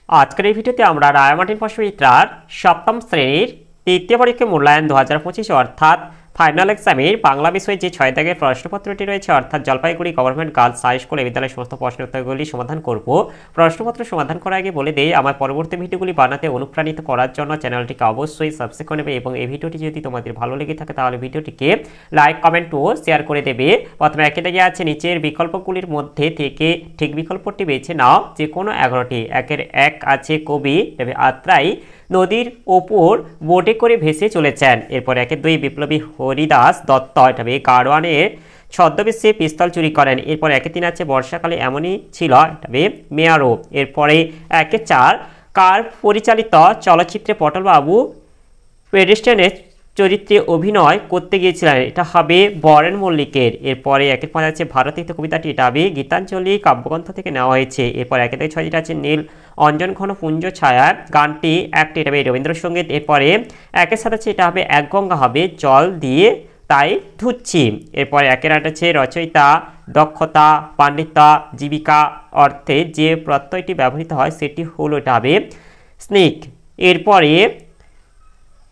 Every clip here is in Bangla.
আজকের এই ভিডিওতে আমরা রায়ামার্টিন পশুমিত্রার সপ্তম শ্রেণীর তৃতীয় পরীক্ষা মূল্যায়ন 2025 অর্থাৎ ফাইনাল এক্সামের বাংলা বিষয়ে যে 6 দাগের প্রশ্নপত্রটি রয়েছে অর্থাৎ Jalpaiguri government girls high school বিদ্যালয়ের সমস্ত প্রশ্নের উত্তরগুলি সমাধান করব। প্রশ্নপত্র সমাধান করার আগে বলে দেই, আমার পরবর্তী ভিডিওগুলি বানাতে অনুপ্রাণিত করার জন্য চ্যানেলটিকে অবশ্যই সাবস্ক্রাইব করে নেবে এবং এই ভিডিওটি যদি তোমাদের ভালো লেগে থাকে তাহলে ভিডিওটিকে লাইক কমেন্ট ও শেয়ার করে দেবে। প্রথমে একে দাগে আছে নিচের বিকল্পগুলির মধ্যে থেকে ঠিক বিকল্পটি বেছে নাও, যে কোনো 11টি। একের এক আছে কবি আত্রাই নদীর ওপর বোটে করে ভেসে চলেছেন। এরপর একের দুই বিপ্লবী হরিদাস দত্ত তবে গাড়োয়ানের ছদ্মবেশে পিস্তল চুরি করেন। এরপর একে তিন আছে বর্ষাকালে এমনই ছিল তবে মেয়ারও। এরপরে একে চার কার পরিচালিত চলচ্চিত্রে পটলবাবু পেডেস্ট্রিয়ানের চরিত্রে অভিনয় করতে গিয়েছিলেন, এটা হবে বরেন মল্লিকের। এরপরে একের পাঁচ আছে ভারতীয় কবিতাটি, এটা হবে গীতাঞ্জলি কাব্যগ্রন্থ থেকে নেওয়া হয়েছে। এরপর একে থেকে ছয় যেটা আছে নীল অঞ্জন ঘন পুঞ্জ ছায়া গানটি একটি, এটা হবে রবীন্দ্রসঙ্গীত। এরপরে একের সাথে আছে এটা হবে এক গঙ্গা হবে জল দিয়ে তাই ধুচ্ছি। এরপরে একের আট আছে রচয়িতা দক্ষতা পাণ্ডিত্যা জীবিকা অর্থে যে প্রত্যয়টি ব্যবহৃত হয় সেটি হলো, এটা হবে স্নিক। এরপরে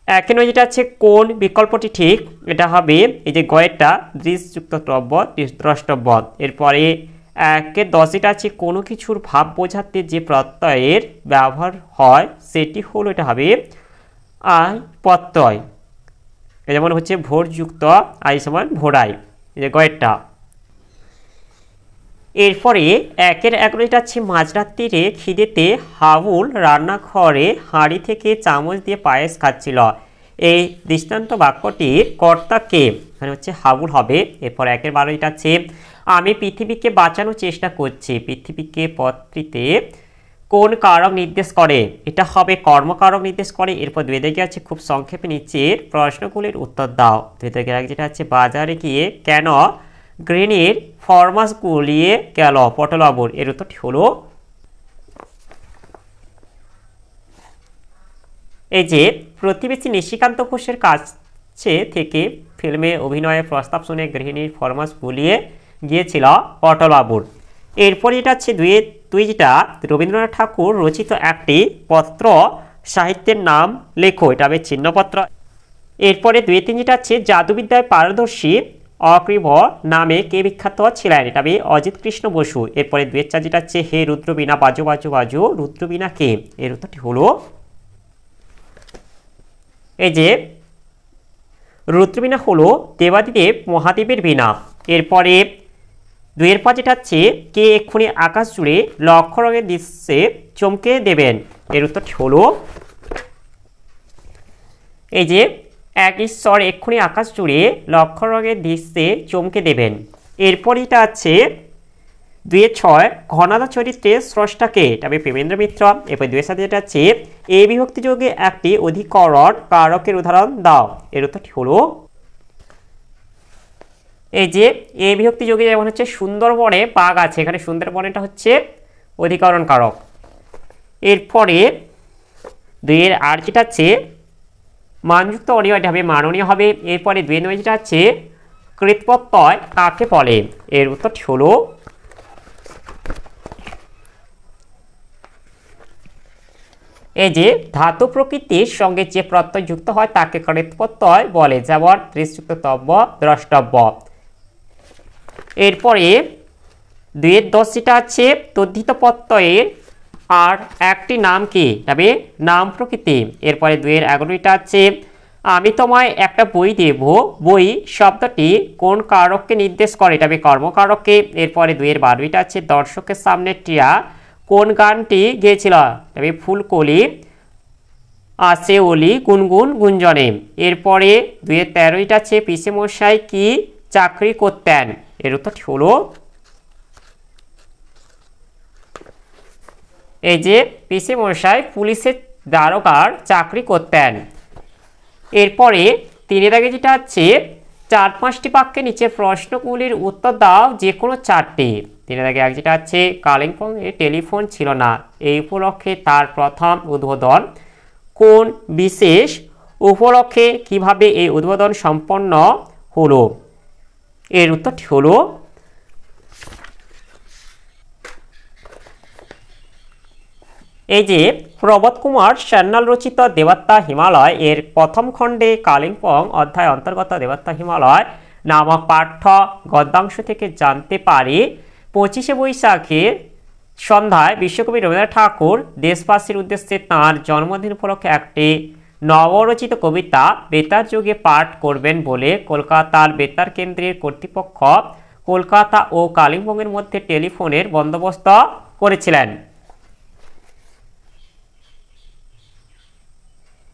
একে নয় যেটা আছে কোন বিকল্পটি ঠিক, এটা হবে এই যে গয়েরটা দৃশ্যযুক্ত দ্রব্য দ্রষ্টব্য। এরপরে একে 10 যেটা আছে কোনো কিছুর ভাব বোঝাতে যে প্রত্যয়ের ব্যবহার হয় সেটি হলো, এটা হবে আই প্রত্যয়। যেমন হচ্ছে ভোরযুক্ত আই সমান ভোরাই, এই যে গয়েরটা। এরপরে একের 11 যেটা আছে মাঝরাত্রিরে খিদেতে হাবুল রান্নাঘরে হাঁড়ি থেকে চামচ দিয়ে পায়েস খাচ্ছিল, এই দৃষ্টান্ত বাক্যটির কর্তা কে, এখানে হচ্ছে হাবুল হবে। এরপর একের 12 যেটা আছে আমি পৃথিবীকে বাঁচানোর চেষ্টা করছি, পৃথিবীকে পদটিতে কোন কারক নির্দেশ করে, এটা হবে কর্মকারক নির্দেশ করে। এরপর দুই দিকে আছে খুব সংক্ষেপে নিচের প্রশ্নগুলির উত্তর দাও। দুই দিকে যেটা আছে বাজারে গিয়ে কেন গ্রেনের ফরমাস গুলিয়ে গেল পটলবাবুর, এর উত্তরটি হলো এই যে প্রতিবেশী নিশিকান্ত ঘোষের কাছে থেকে ফিল্মে অভিনয়ের প্রস্তাব শুনে গৃহিণীর ফরমাস গুলিয়ে গিয়েছিল পটলবাবুর। এরপর এটা আছে দুই যেটা রবীন্দ্রনাথ ঠাকুর রচিত একটি পত্র সাহিত্যের নাম লেখো, এটা হবে চিহ্নপত্র। এরপরে 2-3 যেটা আছে জাদুবিদ্যায় পারদর্শী অক্রিভ নামে কে বিখ্যাত ছিলেন, এটা হবে অজিত কৃষ্ণ বসু। এরপরে 2-4 যেটা আছে হে রুদ্রবীণা বাজো বাজো বাজো রুদ্রবীণা কে, এর উত্তরটি হলো এই যে রুদ্রবীণা হলো দেবাদিদেব মহাদেবের বীণা। এরপরে 2-5 যেটা আছে কে এক্ষুনি আকাশ জুড়ে লক্ষ্য রঙের দৃশ্যে চমকে দেবেন, এর উত্তরটি হলো এই যে এক ঈশ্বর এক্ষুনি আকাশ জুড়ে লক্ষ্য রঙের দৃশ্যে চমকে দেবেন। এরপর এটা আছে 2-6 ঘনাদা চরিত্রে স্রষ্টাকে, এটা হবে প্রেমেন্দ্র মিত্র। এরপর 2-7 যেটা আছে এ বিভক্তি যোগে একটি অধিকরণ কারকের উদাহরণ দাও, এর উত্তরটি হলো এই যে এ বিভক্তি যোগে যেমন হচ্ছে সুন্দরবনে বাঘ আছে, এখানে সুন্দরবনেটা হচ্ছে অধিকরণ কারক। এরপরে 2-8 যেটা আছে মানযুক্ত অনিয়, এটা হবে মাননীয় হবে। এরপরে 2-9 যেটা আছে কৃতপ্রত্যয় কাকে বলে, এর উত্তরটি হলো এই যে ধাতু প্রকৃতির সঙ্গে যে প্রত্যয় যুক্ত হয় তাকে কৃতপ্রত্যয় বলে, যেমন দৃশ্যযুক্ত তব্য দ্রষ্টব্য। এরপরে 2-10 যেটা আছে তদ্ধিত প্রত্যয়ের আর একটি নাম কি, তবে নাম প্রকৃতি। এরপরে 2-11টা আছে আমি তোমায় একটা বই দেব, বই শব্দটি কোন কারককে নির্দেশ করে, এটা হবে কর্মকারককে। এরপরে 2-12টা আছে দর্শকের সামনে টিয়া কোন গানটি গেয়েছিল, তবে ফুলকলি আসে ওলি গুনগুন গুঞ্জনে। এরপরে 2-13টা আছে পিসে মশাই কি চাকরি করতেন, এর উত্তরটি হলো এই যে পিসে মশাই পুলিশের দারোগার চাকরি করতেন। এরপরে 3 দাগে যেটা আছে 4-5টি বাক্যে নিচে প্রশ্নগুলির উত্তর দাও যে কোনো 4টি। 3 দাগে এক যেটা আছে কালিম্পংয়ে টেলিফোন ছিল না, এই উপলক্ষে তার প্রথম উদ্বোধন কোন বিশেষ উপলক্ষে, কিভাবে এই উদ্বোধন সম্পন্ন হলো, এর উত্তরটি হলো এই যে প্রবোধ কুমার সান্যাল রচিত দেবাত্মা হিমালয় এর প্রথম খণ্ডে কালিম্পং অধ্যায় অন্তর্গত দেবাত্মা হিমালয় নামক পাঠ্য গদ্যাংশ থেকে জানতে পারি 25শে বৈশাখের সন্ধ্যায় বিশ্বকবি রবীন্দ্রনাথ ঠাকুর দেশবাসীর উদ্দেশ্যে তাঁর জন্মদিন উপলক্ষে একটি নবরচিত কবিতা বেতার যুগে পাঠ করবেন বলে কলকাতার বেতার কেন্দ্রের কর্তৃপক্ষ কলকাতা ও কালিম্পংয়ের মধ্যে টেলিফোনের বন্দোবস্ত করেছিলেন।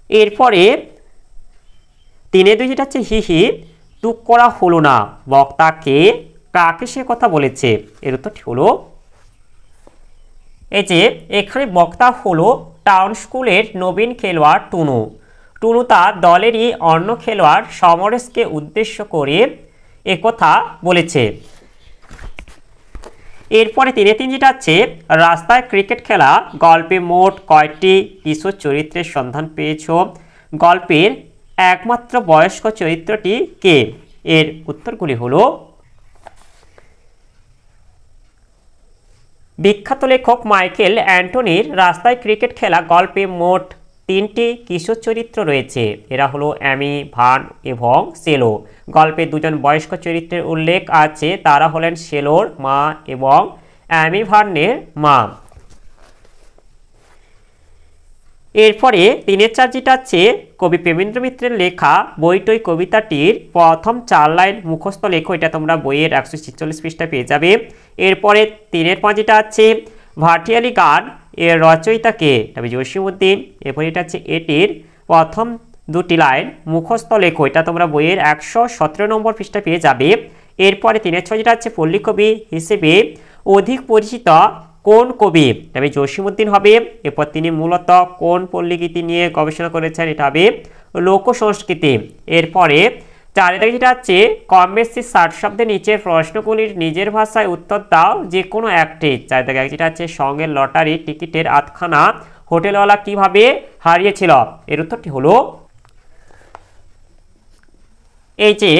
এরপরে 3-2 যেটা হচ্ছে হিহি তুক করা হলো না, বক্তাকে কাকে সে কথা বলেছে, এর উত্তরটি হলো এই যে এখানে বক্তা হলো টাউন স্কুলের নবীন খেলোয়াড় টুনু। টুনু তার দলেরই অন্য খেলোয়াড় সমরেশকে উদ্দেশ্য করে একথা বলেছে। এরপরে 3-3 যেটা আছে রাস্তায় ক্রিকেট খেলা গল্পে মোট কয়টি কিশোর চরিত্রের সন্ধান পেয়েছ, গল্পের একমাত্র বয়স্ক চরিত্রটি কে, এর উত্তরগুলি হলো বিখ্যাত লেখক মাইকেল অ্যান্টনির রাস্তায় ক্রিকেট খেলা গল্পে মোট 3টি কিশোর চরিত্র রয়েছে, এরা হলো অ্যামি, ভান এবং সেলো। গল্পে 2জন বয়স্ক চরিত্রের উল্লেখ আছে, তারা হলেন সেলোর মা এবং অ্যামি ভার্নের মা। এরপরে 3-4 যেটা আছে কবি প্রেমেন্দ্র মিত্রের লেখা বইটই কবিতাটির প্রথম 4 লাইন মুখস্থ লেখো, এটা তোমরা বইয়ের 146 পৃষ্ঠায় পেয়ে যাবে। এরপরে 3-5 যেটা আছে ভাটিয়ালি গান এর রচয়িতাকে, তবে জসীমউদ্দিন। এরপরে এটা আছে এটির প্রথম 2টি লাইন মুখস্থ লেখো, এটা তোমরা বইয়ের 117 নম্বর পৃষ্ঠায় পেয়ে যাবে। এরপরে 3-6 যেটা আছে পল্লী কবি হিসেবে অধিক পরিচিত কোন কবি, তবে জসীমউদ্দিন হবে। এরপর তিনি মূলত কোন পল্লীগীতি নিয়ে গবেষণা করেছেন, এটা হবে লোক সংস্কৃতি। এরপরে 4 যেটা আছে কম বেশি 60 শব্দের নিচের প্রশ্নগুলির নিজের ভাষায় উত্তর দাও যে কোনো একটি। 4 যেটা আছে সঙ্গে লটারি টিকিটের 8খানা হোটেলওয়ালা কিভাবে হারিয়েছিল, এর উত্তরটি হলো এই যে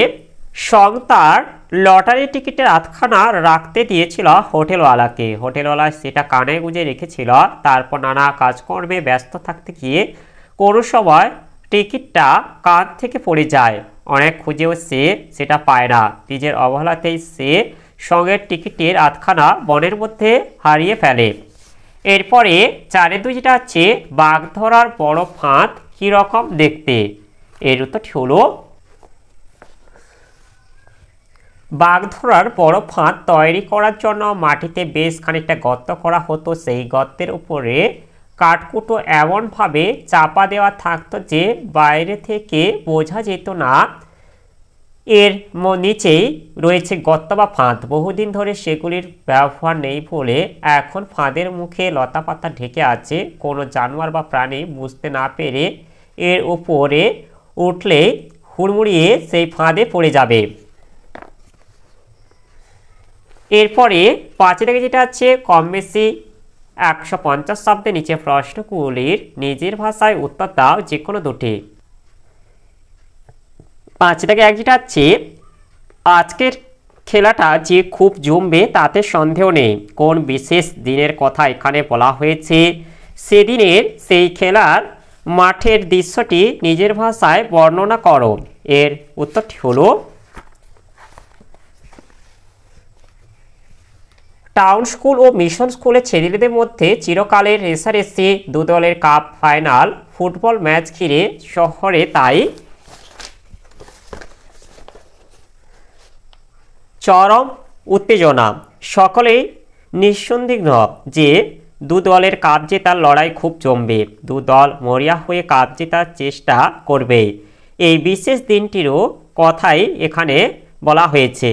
সং তার লটারি টিকিটের 8খানা রাখতে দিয়েছিল হোটেলওয়ালাকে, হোটেলওয়ালা সেটা কানে গুঁজে রেখেছিল। তারপর নানা কাজকর্মে ব্যস্ত থাকতে গিয়ে কোনো সময় টিকিটটা কান থেকে পড়ে যায়, অনেক খুঁজেও সে সেটা পায় না, নিজের অবহেলাতেই সে সঙ্গের টিকিটের 8খানা বনের মধ্যে হারিয়ে ফেলে। এরপরে 4-2 যেটা আছে বাঘ ধরার বড় ফাঁদ কীরকম দেখতে, এর উত্তরটি হলো বাঘ ধরার বড় ফাঁদ তৈরি করার জন্য মাটিতে বেশ খানিকটা গর্ত করা হতো, সেই গর্তের উপরে কাঠকুটো এমনভাবে চাপা দেওয়া থাকতো যে বাইরে থেকে বোঝা যেত না এর নিচেই রয়েছে গর্ত বা ফাঁদ। বহুদিন ধরে সেগুলির ব্যবহার নেই বলে এখন ফাঁদের মুখে লতাপাতা ঢেকে আছে, কোনো জানোয়ার বা প্রাণী বুঝতে না পেরে এর উপরে উঠলে হুড়মুড়িয়ে সেই ফাঁদে পড়ে যাবে। এরপরে 5 থেকে যেটা আছে কম বেশি 150 শব্দের নিচে প্রশ্নগুলির নিজের ভাষায় উত্তর দাও যে কোনো দুটি। 5 থেকে 1 যেটা আছে আজকের খেলাটা যে খুব জমবে তাতে সন্দেহ নেই, কোন বিশেষ দিনের কথা এখানে বলা হয়েছে, সেদিনের সেই খেলার মাঠের দৃশ্যটি নিজের ভাষায় বর্ণনা করো, এর উত্তরটি হলো টাউন স্কুল ও মিশন স্কুলের ছেলেদের মধ্যে চিরকালের রেষারেষি 2 দলের কাপ ফাইনাল ফুটবল ম্যাচ ঘিরে শহরে তাই চরম উত্তেজনা। সকলেই নিঃসন্দিগ্ধ যে 2 দলের কাপ জেতার লড়াই খুব জমবে, 2 দল মরিয়া হয়ে কাপ জেতার চেষ্টা করবে। এই বিশেষ দিনটিরও কথাই এখানে বলা হয়েছে।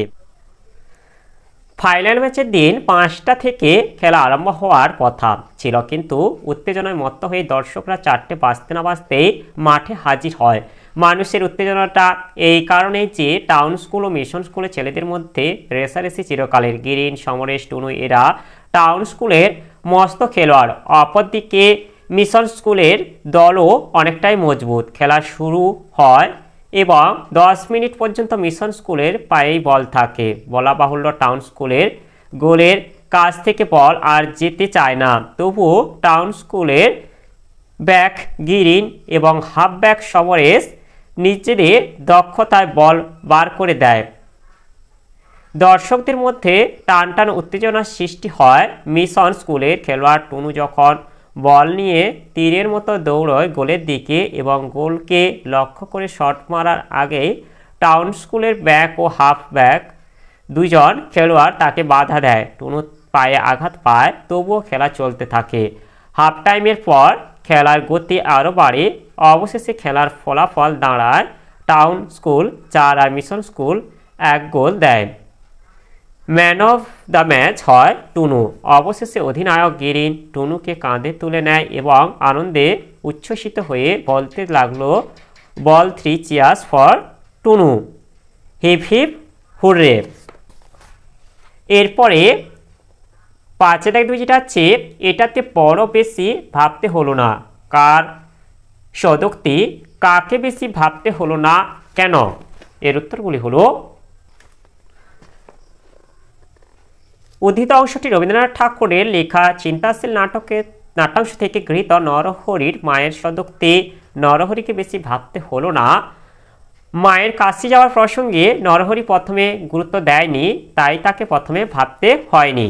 ফাইনাল ম্যাচের দিন 5টা থেকে খেলা আরম্ভ হওয়ার কথা ছিল, কিন্তু উত্তেজনায় মত্ত হয়ে দর্শকরা 4টে বাজতে না বাজতেই মাঠে হাজির হয়। মানুষের উত্তেজনাটা এই কারণেই যে টাউন স্কুল ও মিশন স্কুলের ছেলেদের মধ্যে রেষারেষি চিরকালের। গিরিন, সমরেশ, টুনু এরা টাউন স্কুলের মস্ত খেলোয়াড়, অপরদিকে মিশন স্কুলের দলও অনেকটাই মজবুত। খেলা শুরু হয় এবং 10 মিনিট পর্যন্ত মিশন স্কুলের পায়েই বল থাকে। বলা বাহুল্য টাউন স্কুলের গোলের কাছ থেকে বল আর যেতে চায় না, তবুও টাউন স্কুলের ব্যাক, গ্রিন এবং হাফব্যাক সমরেশ নিজেদের দক্ষতায় বল বার করে দেয়। দর্শকদের মধ্যে টানটান উত্তেজনার সৃষ্টি হয়। মিশন স্কুলের খেলোয়াড় টুনু যখন বল নিয়ে তীরের মতো দৌড়য় গোলের দিকে এবং গোলকে লক্ষ্য করে শট মারার আগেই টাউন স্কুলের ব্যাক ও হাফ ব্যাক দুজন খেলোয়াড় তাকে বাধা দেয়। টুনু পায়ে আঘাত পায়, তবুও খেলা চলতে থাকে। হাফ টাইমের পর খেলার গতি আরও বাড়ে। অবশেষে খেলার ফলাফল দাঁড়ায় টাউন স্কুল 4 আর মিশন স্কুল 1 গোল দেয়। ম্যান অফ দ্য ম্যাচ হয় টুনু। অবশেষে অধিনায়ক গিরিন টুনুকে কাঁধে তুলে নেয় এবং আনন্দে উচ্ছ্বসিত হয়ে বলতে লাগলো, বল 3 cheers for Tunu, hip hip hurray. এরপরে 5-2 যেটা আছে, এটাতে বড় বেশি ভাবতে হলো না। কার সদুক্তি, কাকে বেশি ভাবতে হলো না কেন? এর উত্তরগুলি হলো, উদ্ধৃত অংশটি রবীন্দ্রনাথ ঠাকুরের লেখা চিন্তাশীল নাট্যাংশ থেকে গৃহীত। নরহরির মায়ের সদুক্তি, নরহরিকে বেশি ভাবতে হলো না। মায়ের কাশি যাওয়ার প্রসঙ্গে নরহরি প্রথমে গুরুত্ব দেয়নি, তাই তাকে প্রথমে ভাবতে হয়নি।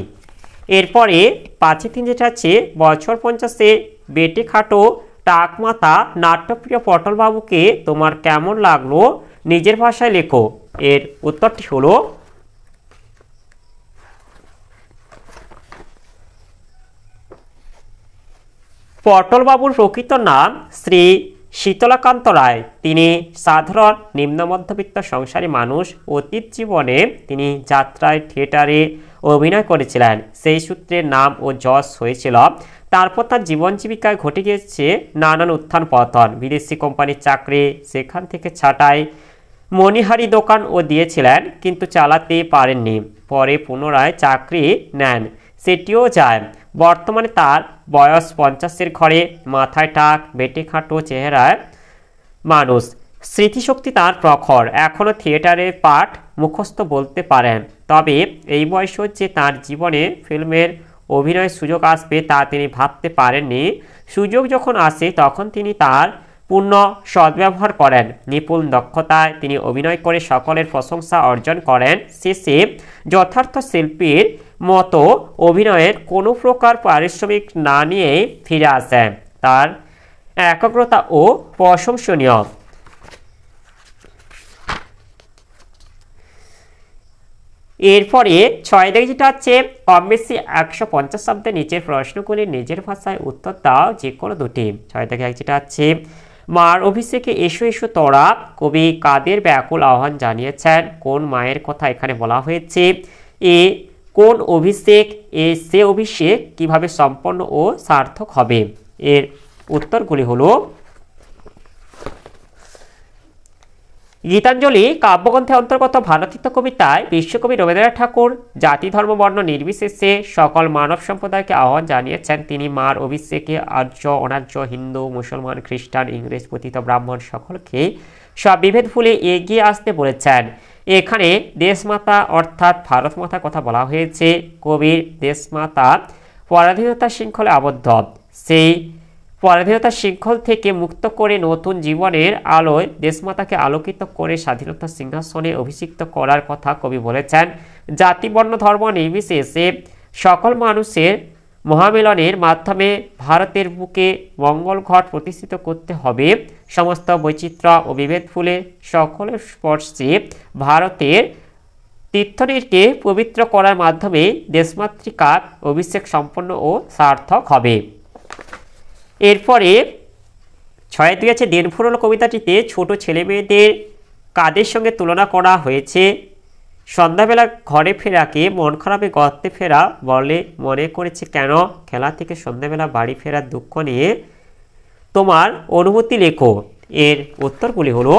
এরপরে 5-3 যেটা আছে, বছর 50-এ বেটে খাটো টাকমাতা নাট্যপ্রিয় পটলবাবুকে তোমার কেমন লাগলো, নিজের ভাষায় লেখো। এর উত্তরটি হলো, পটলবাবুর প্রকৃত নাম শ্রী শীতলাকান্ত রায়। তিনি সাধারণ নিম্ন মধ্যবিত্ত সংসারী মানুষ। অতীত জীবনে তিনি যাত্রায়, থিয়েটারে অভিনয় করেছিলেন। সেই সূত্রে নাম ও যশ হয়েছিল। তারপর তার জীবন জীবিকায় ঘটে গিয়েছে নানান উত্থান পতন। বিদেশি কোম্পানির চাকরি, সেখান থেকে ছাঁটাই, মণিহারি দোকান ও দিয়েছিলেন, কিন্তু চালাতে পারেননি। পরে পুনরায় চাকরি নেন, সেটিও যায়। বর্তমানে তার বয়স 50-এর ঘরে, মাথায় টাক, বেটে খাটো চেহারায় মানুষ। স্মৃতিশক্তি তার প্রখর, এখনও থিয়েটারের পাঠ মুখস্থ বলতে পারেন। তবে এই বয়সে যে তার জীবনে ফিল্মের অভিনয়ের সুযোগ আসবে তা তিনি ভাবতে পারেননি। সুযোগ যখন আসে তখন তিনি তার পূর্ণ সদ্ব্যবহার করেন। নিপুণ দক্ষতায় তিনি অভিনয় করে সকলের প্রশংসা অর্জন করেন। শেষে যথার্থ শিল্পীর মতো অভিনয়ের কোনো প্রকার পারিশ্রমিক না নিয়ে ফিরে আসেন। তার একাগ্রতা ও প্রশংসনীয়। এরপরে 6 যেটা আছে, কম বেশি 150 শব্দে নিচের প্রশ্নগুলি নিজের ভাষায় উত্তর দাও, যে কোনো দুটি। 6-1 যেটা আছে, মার অভিষেকে এসো এসো তোরা কবি কাদের ব্যাকুল আহ্বান জানিয়েছেন? কোন মায়ের কথা এখানে বলা হয়েছে? এ কোন অভিষেক? এ সে অভিষেক কিভাবে সম্পন্ন ও সার্থক হবে? এর উত্তরগুলি হলো, গীতাঞ্জলি কাব্যগ্রন্থের অন্তর্গত ভারতীয় কবিতায় বিশ্বকবি রবীন্দ্রনাথ ঠাকুর জাতি ধর্ম বর্ণ নির্বিশেষে সকল মানব সম্প্রদায়কে আহ্বান জানিয়েছেন। তিনি মার অভিষেকে আর্য, অনার্য, হিন্দু, মুসলমান, খ্রিস্টান, ইংরেজ, পতিত, ব্রাহ্মণ সকলকে সব বিভেদ ভুলে এগিয়ে আসতে বলেছেন। এখানে দেশমাতা অর্থাৎ ভারত মাতার কথা বলা হয়েছে। কবির দেশমাতা পরাধীনতার শৃঙ্খলে আবদ্ধ, সেই পরাধীনতার শৃঙ্খল থেকে মুক্ত করে নতুন জীবনের আলোয় দেশমাতাকে আলোকিত করে স্বাধীনতার সিংহাসনে অভিষিক্ত করার কথা কবি বলেছেন। জাতি, বর্ণ, ধর্ম নির্বিশেষে সকল মানুষের মহামিলনের মাধ্যমে ভারতের বুকে মঙ্গল ঘট প্রতিষ্ঠিত করতে হবে। সমস্ত বৈচিত্র্য ও বিভেদ ভুলে সকলের স্পর্শে ভারতের তীর্থনীরকে পবিত্র করার মাধ্যমে দেশমাতৃকার অভিষেক সম্পন্ন ও সার্থক হবে। এরপরে 6-2 আছে, দিন ফুরলো কবিতাটিতে ছোট ছেলে মেয়েদের কাদের সঙ্গে তুলনা করা হয়েছে? সন্ধ্যাবেলা ঘরে ফেরাকে মন খারাপে গর্তে ফেরা বলে মনে করেছে কেন? খেলা থেকে সন্ধ্যাবেলা বাড়ি ফেরার দুঃখ নিয়ে তোমার অনুভূতি লেখো। এর উত্তরগুলি হলো,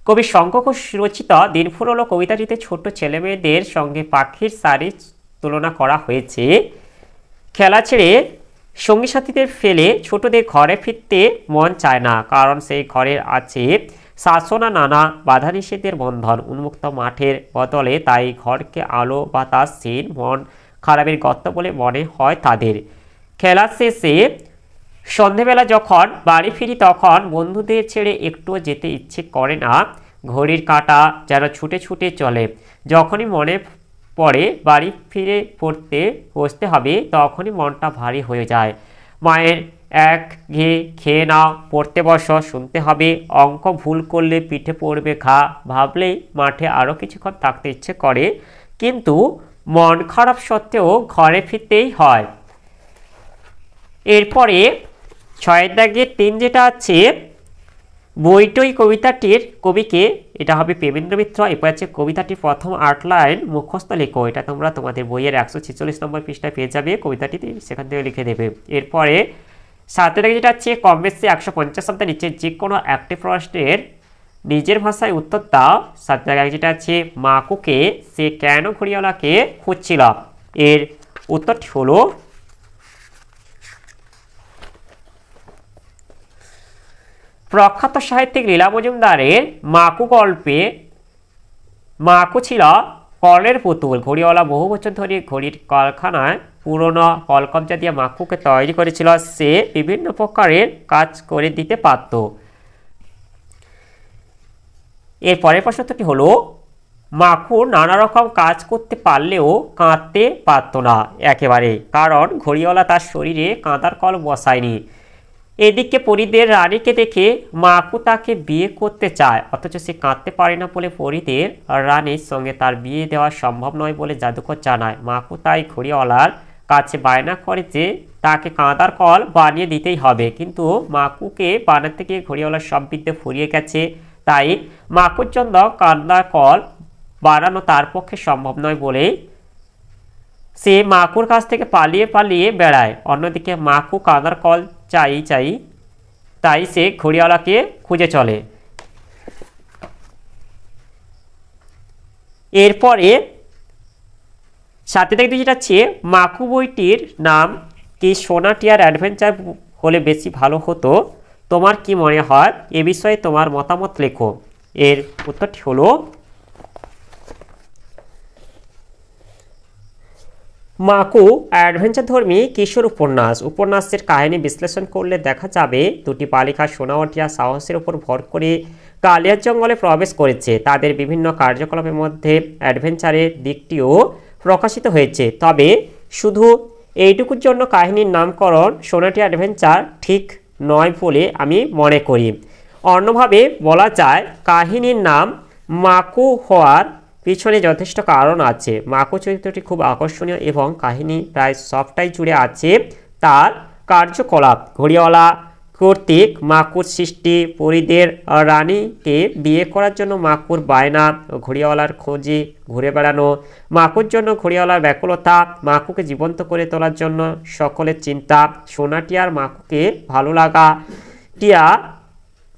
কবি শঙ্খ ঘোষ রচিত দিন ফুরলো কবিতাটিতে ছোট ছেলে মেয়েদের সঙ্গে পাখির সারির তুলনা করা হয়েছে। খেলা ছেড়ে সঙ্গী সাথীদের ফেলে ছোটদের ঘরে ফিরতে মন চায় না, কারণ সেই ঘরের আছে শাসনা নানা বাধা নিষেধের বন্ধন, উন্মুক্ত মাঠের বদলে তাই ঘরকে আলো বাতাস শীত মন খারাপের গর্ত বলে মনে হয় তাদের। খেলা শেষে সন্ধেবেলা যখন বাড়ি ফিরি তখন বন্ধুদের ছেড়ে একটুও যেতে ইচ্ছে করে না। ঘড়ির কাঁটা যেন ছুটে ছুটে চলে। যখনই মনে পড়ে বাড়ি ফিরে পড়তে বসতে হবে তখনই মনটা ভারী হয়ে যায়। মায়ের এক ঘে খেয়ে নাও, পড়তে বসো, শুনতে হবে, অঙ্ক ভুল করলে পিঠে পড়বে ঘা, ভাবলেই মাঠে আরও কিছুক্ষণ থাকতে ইচ্ছে করে, কিন্তু মন খারাপ সত্ত্বেও ঘরে ফিরতেই হয়। এরপরে 6 দাগের 3 যেটা আছে, বইটই কবিতাটির কবিকে, এটা হবে প্রেমেন্দ্র মিত্র। এরপর আছে কবিতাটির প্রথম 8 লাইন মুখস্থ লেখো। এটা তোমরা তোমাদের বইয়ের 146 নম্বর পৃষ্ঠায় পেয়ে যাবে কবিতাটিতে, সেখান থেকে লিখে দেবে। এরপরে 7 দাগে যেটা আছে, কম বেশি 150 শব্দের নিচে যে কোনো একটি প্রশ্নের নিজের ভাষায় উত্তর দাও। 7 দাগে যেটা আছে, মাকুকে সে কেন ঘড়িওয়ালাকে খুঁজছিল? এর উত্তরটি হলো প্রখ্যাত সাহিত্যিক লীলা মজুমদারের মাকু গল্পে মাকু ছিল কলের পুতুল। ঘড়িওয়ালা বহু বছর ধরে ঘড়ির কারখানায় পুরনো কলকবজা দিয়ে মাকুকে তৈরি করেছিল। সে বিভিন্ন প্রকারের কাজ করে দিতে পারত। এর পরের প্রশ্নটি হলো, মাকু নানা রকম কাজ করতে পারলেও কাঁদতে পারত না একেবারে, কারণ ঘড়িওয়ালা তার শরীরে কাঁদার কল বসায়নি। এদিকে পরীদের রানীকে দেখে মাকু তাকে বিয়ে করতে চায়, অথচ সে কাঁদতে পারে না বলে পরীদের রানীর সঙ্গে তার বিয়ে দেওয়া সম্ভব নয় বলে জাদুকর জানায়। মাকু তাই ঘড়িওয়ালার কাছে বায়না করে যে তাকে কাঁদার কল বানিয়ে দিতেই হবে, কিন্তু মাকুকে বানাতে গিয়ে ঘড়িওয়ালার সব বিদ্যে ফুরিয়ে গেছে। তাই মাকুর জন্য কাঁদার কল বানানো তার পক্ষে সম্ভব নয় বলে সে মাকুর কাছ থেকে পালিয়ে পালিয়ে বেড়ায়। অন্যদিকে মাকু কাঁদার কল চাই তাই সে ঘড়িওয়ালাকে খুঁজে চলে। এরপরে 7 থেকে যেটা আছে, মাকু বইটির নাম কি সোনা টিয়ার অ্যাডভেঞ্চার হলে বেশি ভালো হতো? তোমার কি মনে হয়? এ বিষয়ে তোমার মতামত লেখো। এর উত্তরটি হলো মাকু অ্যাডভেঞ্চার ধর্মী কিশোর উপন্যাস। উপন্যাসের কাহিনী বিশ্লেষণ করলে দেখা যাবে দুটি বালিকা সোনা ও টিয়া সাহসের উপর ভর করে কালিয়ার জঙ্গলে প্রবেশ করেছে। তাদের বিভিন্ন কার্যকলাপের মধ্যে অ্যাডভেঞ্চারের দিকটিও প্রকাশিত হয়েছে। তবে শুধু এইটুকুর জন্য কাহিনীর নামকরণ সোনাটি অ্যাডভেঞ্চার ঠিক নয় বলে আমি মনে করি। অন্যভাবে বলা যায়, কাহিনীর নাম মাকু হওয়ার পিছনে যথেষ্ট কারণ আছে। মাকু চরিত্রটি খুব আকর্ষণীয় এবং কাহিনী প্রায় সবটাই জুড়ে আছে তার কার্যকলাপ। ঘড়িওয়ালা কর্তৃক মাকুর সৃষ্টি, পরীদের রানীকে বিয়ে করার জন্য মাকুর বায়না, ঘড়িওয়ালার খোঁজে ঘুরে বেড়ানো, মাকুর জন্য ঘড়িওয়ালার ব্যাকুলতা, মাকুকে জীবন্ত করে তোলার জন্য সকলের চিন্তা, সোনা টিয়ার মাকুকে ভালো লাগা, টিয়া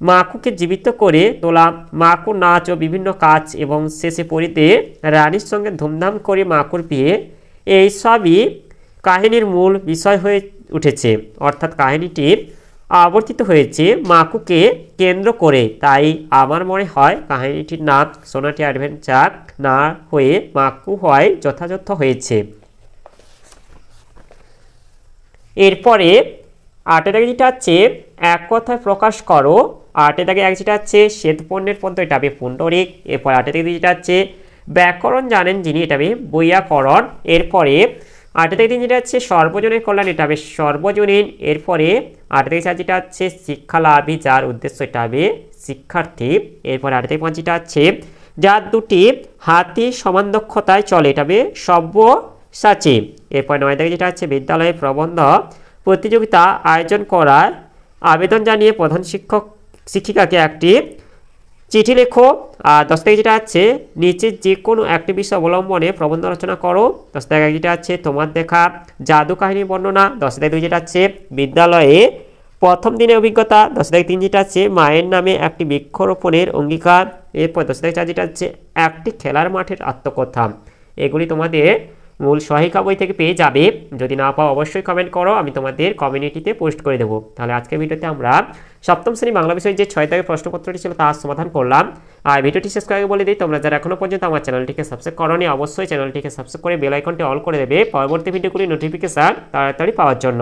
মাকুকে জীবিত করে তোলা, মাকুর নাচ ও বিভিন্ন কাজ এবং শেষে পরীতে রানীর সঙ্গে ধুমধাম করে মাকুর বিয়ে, এই সবই কাহিনীর মূল বিষয় হয়ে উঠেছে। অর্থাৎ কাহিনীটি আবর্তিত হয়েছে মাকুকে কেন্দ্র করে। তাই আমার মনে হয় কাহিনীটির নাম সোনাটি অ্যাডভেঞ্চার না হয়ে মাকু হওয়ায় যথাযথ হয়েছে। এরপরে 8 দাগে যেটা আছে, এক কথায় প্রকাশ করো। 8 দাগে এক যেটা আছে, শ্বেতপণ্যের পদ্ম, এটা হবে পুণ্ডরিক। এরপর 8 দাগে যেটা আছে, ব্যাকরণ জানেন যিনি, এটা হবে বৈয়াকরণ। এরপরে 8 থেকে 3 যেটা আছে, সর্বজনের কল্যাণ, এটা হবে সর্বজনীন। এরপরে 8 থেকে 4 যেটা আছে, শিক্ষা লাভই যার উদ্দেশ্য, এটা হবে শিক্ষার্থী। এরপর 8 থেকে 5 যেটা আছে, যার দুটি হাতি সমান দক্ষতায় চলে, এটা হবে সব্যসাচী। এরপর 9 থেকে যেটা আছে, বিদ্যালয়ে প্রবন্ধ প্রতিযোগিতা আয়োজন করার আবেদন জানিয়ে প্রধান শিক্ষিকাকে একটি চিঠি লেখো। আর 10 থেকে যেটা আছে, নিচে যে কোনো একটি বিষয় অবলম্বনে প্রবন্ধ রচনা করো। 10 থেকে যেটা আছে, তোমার দেখা জাদু কাহিনীর বর্ণনা। 10 থেকে 2 যেটা আছে, বিদ্যালয়ে প্রথম দিনের অভিজ্ঞতা। 10 থেকে 3 যেটা আছে, মায়ের নামে একটি বৃক্ষরোপণের অঙ্গীকার। এরপর 10 থেকে 4 যেটা আছে, একটি খেলার মাঠের আত্মকথা। এগুলি তোমাদের মূল সহায়িকা বই থেকে পেয়ে যাবে। যদি না পাও অবশ্যই কমেন্ট করো, আমি তোমাদের কমিউনিটিতে পোস্ট করে দেবো। তাহলে আজকের ভিডিওতে আমরা সপ্তম শ্রেণী বাংলা বিষয়ের যে 6 দাগের প্রশ্নপত্রটি ছিল তার সমাধান করলাম। আর ভিডিওটি শেষ করে বলে দিই, তোমরা যারা এখনো পর্যন্ত আমার চ্যানেলটিকে সাবস্ক্রাইব করোনি অবশ্যই চ্যানেলটিকে সাবস্ক্রাইব করে বেল আইকনটি অল করে দেবে পরবর্তী ভিডিওগুলির নোটিফিকেশন তাড়াতাড়ি পাওয়ার জন্য।